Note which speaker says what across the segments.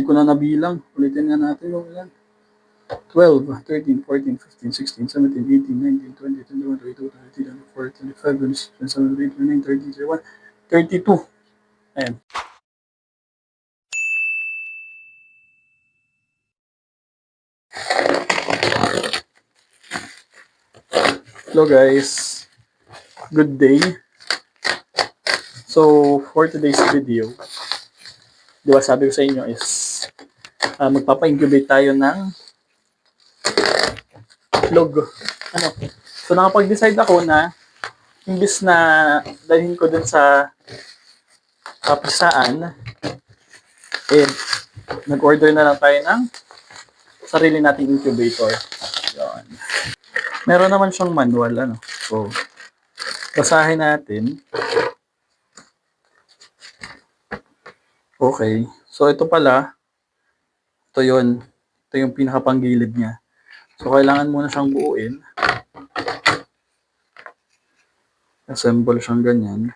Speaker 1: ko na nabilang. Ulitin nga natin kung ilan. 12, 13, 14, 15, 16, 17, 18, 19, 20, 21, 22, 23, 24, 25, 26, 27, 28, 29, 30, 31, 32. Ayan. Hello guys. Good day. So, for today's video, di ba sabi ko sa inyo is magpapa-incubate tayo ng itlog. So, nakapag-decide ako na imbis na dalhin ko dun sa kapisaan, nag-order na lang tayo ng sarili nating incubator. Yan. Meron naman siyang manual. So, basahin natin. Okay. So, ito pala. Ito yun. Ito yung pinakapanggilid niya. So, kailangan muna siyang buuin. Assemble siyang ganyan.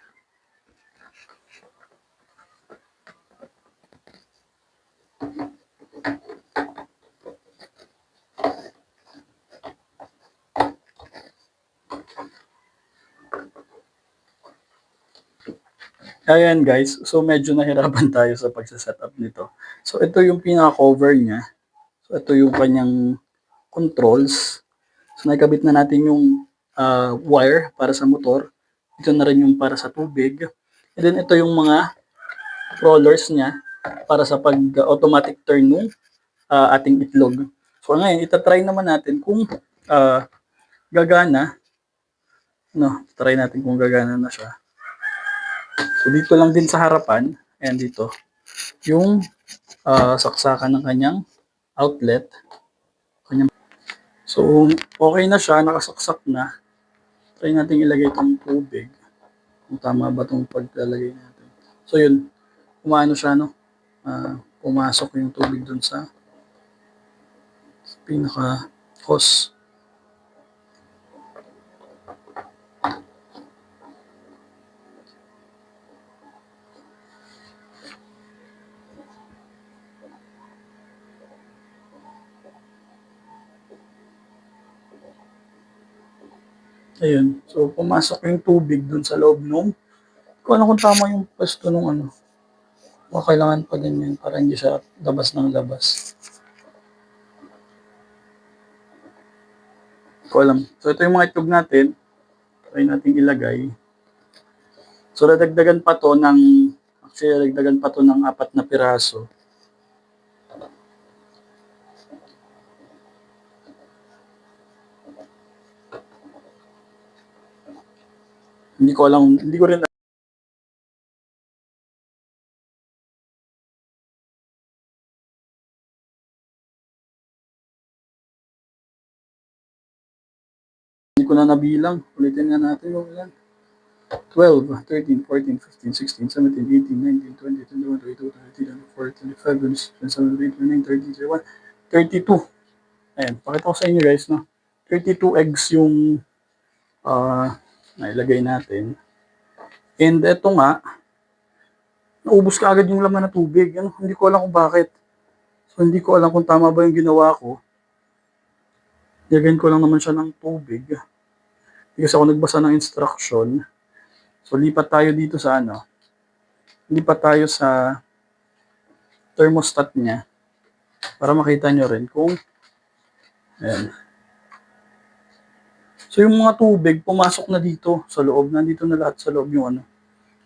Speaker 1: Ayan guys, so medyo nahirapan tayo sa pagsasetup nito. So ito yung pinaka-cover niya. So ito yung kanyang controls. So nakikabit na natin yung wire para sa motor. Ito na rin yung para sa tubig. And then ito yung mga rollers niya para sa pag-automatic turn ng ating itlog. So ngayon, itatry naman natin kung gagana. Try natin kung gagana na siya. So dito lang din sa harapan, and dito, yung saksakan ng kanyang outlet. So okay na siya, nakasaksak na. Try natin ilagay itong tubig. Kung tama ba itong paglalagay natin. So yun, umano siya, pumasok yung tubig dun sa pinaka-hose. Ayun. So, pumasok yung tubig dun sa loob nung, kung tama yung pwesto nung kailangan pa ganyan para hindi siya labas ng labas. Ko alam. So, ito yung mga itlog natin. Try natin ilagay. So, dadagdagan pa to ng 4 na piraso. Hindi ko rin na nabilang. Ulitin nga natin kung ilan. 12, 13, 14, 15, 16, 17, 18, 19, 20, 21, 22, 23, 24, 25, 26, 27, 28, 29, 30, 31, 32. Ayan, pakita ko sa inyo guys, 32 eggs yung nailagay natin. And eto nga, naubos ka agad yung laman na tubig. Hindi ko alam kung bakit. So, hindi ko alam kung tama ba yung ginawa ko. Lagyan ko lang naman siya ng tubig. Kasi ako nagbasa ng instruction. So, lipat tayo dito sa Lipat tayo sa thermostat niya. Para makita nyo rin kung ayan. So, yung mga tubig, pumasok na dito sa loob. Nandito na lahat sa loob yung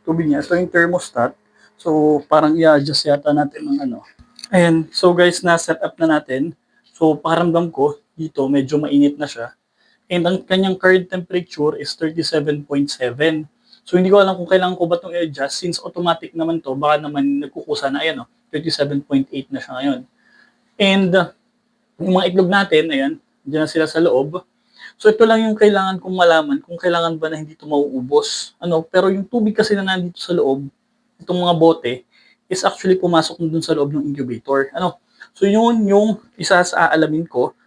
Speaker 1: tubig niya. Ito yung thermostat. So, parang i-adjust yata natin ng Ayan. So, guys, na-set up na natin. So, pakiramdam ko, dito, medyo mainit na siya. And ang kanyang current temperature is 37.7. So, hindi ko alam kung kailangan ko ba itong i-adjust. Since automatic naman to, baka naman nagkukusa na, 37.8 na siya ngayon. And, yung mga itlog natin, ayan, dyan na sila sa loob. So, ito lang yung kailangan kong malaman kung kailangan ba na hindi ito mauubos. Pero yung tubig kasi na nandito sa loob, itong mga bote, is actually pumasok na dun sa loob ng incubator. So, yun yung isa sa aalamin ko.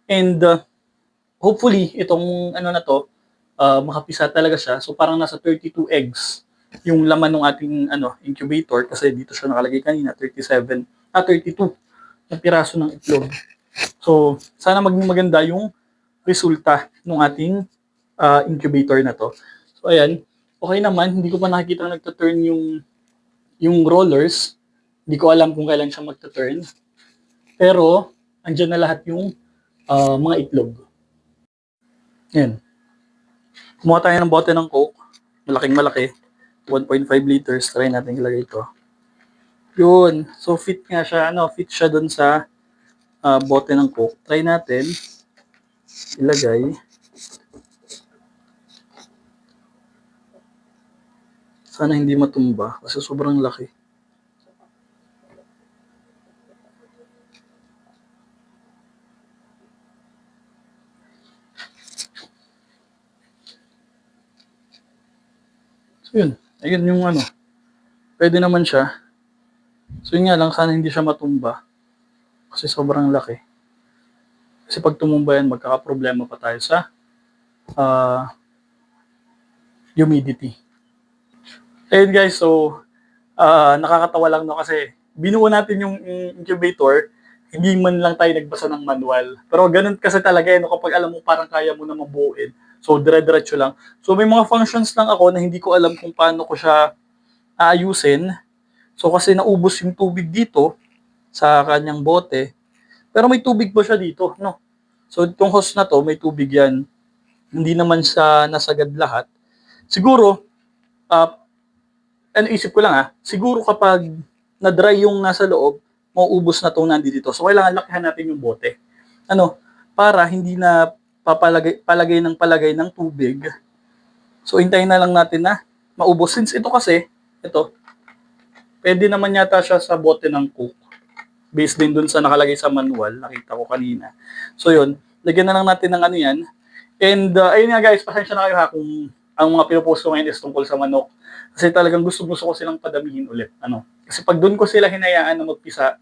Speaker 1: And, hopefully, itong na to, makapisa talaga siya. So, parang nasa 32 eggs yung laman ng ating incubator kasi dito siya nakalagay kanina, 37. 32 na piraso ng itlog. So, sana maging maganda yung resulta ng ating incubator na to. So, ayan. Okay naman, hindi ko pa nakikita nagta-turn yung rollers. Hindi ko alam kung kailan siya magta-turn. Pero, andyan na lahat yung mga itlog. Yan. Kumuha tayo ng bote ng Coke. Malaking malaki. 1.5 liters. Try natin ilagay ito. Yun. So, fit nga siya. Fit siya dun sa bote ng Coke. Try natin. Ilagay. Sana hindi matumba kasi sobrang laki. So, yun. Ayun yung pwede naman siya. So yun nga lang, sana hindi siya matumba. Kasi sobrang laki. Kasi pag tumumba yan, magkakaproblema pa tayo sa humidity. Ayun guys, so nakakatawa lang kasi binuo natin yung incubator, hindi man lang tayo nagbasa ng manual. Pero ganun kasi talaga kapag alam mo parang kaya mo na mabuuin. So dire-diretso lang. So may mga functions lang ako na hindi ko alam kung paano ko siya aayusin. So kasi naubos yung tubig dito sa kanyang bote. Pero may tubig pa siya dito, no? So itong hose na to, may tubig yan. Hindi naman siya nasagad lahat. Siguro, isip ko lang siguro kapag na-dry yung nasa loob, mauubos na itong nandito. So kailangan lakihan natin yung bote. Para hindi na palagay ng tubig. So hintayin na lang natin na maubos. Since ito kasi, pwede naman yata siya sa bote ng Coke. Based din dun sa nakalagay sa manual, nakita ko kanina. So yun, lagyan na lang natin ng yan. And ayun nga guys, pasensya na kayo kung ang mga pinopost ko ngayon is tungkol sa manok. Kasi talagang gusto ko silang padamihin ulit. Kasi pag doon ko sila hinayaan na magpisa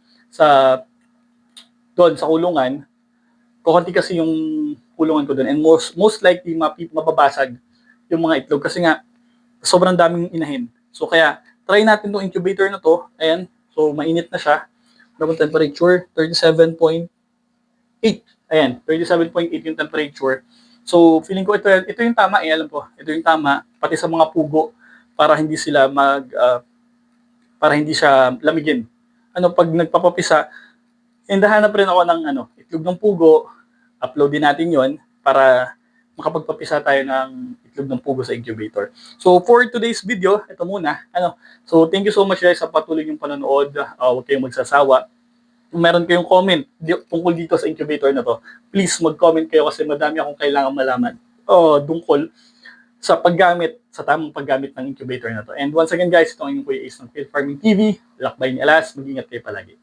Speaker 1: doon sa kulungan, kukunti kasi yung kulungan ko doon. And most likely, mababasag yung mga itlog. Kasi nga, sobrang daming inahin. So kaya, try natin itong incubator na to. Ayan, so mainit na siya. Ano temperature? 37.8. Ayan, 37.8 yung temperature. So, feeling ko ito yung tama alam ko. Ito yung tama pati sa mga pugo para hindi sila para hindi siya lamigin. Pag nagpapapisa, hindahanap rin ako ng itlog ng pugo, upload din natin 'yon para makapagpapisa tayo ng itlog ng pugo sa incubator. So, for today's video, ito muna. So, thank you so much guys sa patuloy niyong panonood. Huwag kayong magsasawa. Kung meron kayong comment tungkol dito sa incubator na to, please mag-comment kayo kasi madami akong kailangan malaman tungkol sa tamang paggamit ng incubator na to. And once again guys, ito ang inyong Kuya Ace ng Field Farming TV. Lakbay ni Alas, mag-ingat kayo palagi.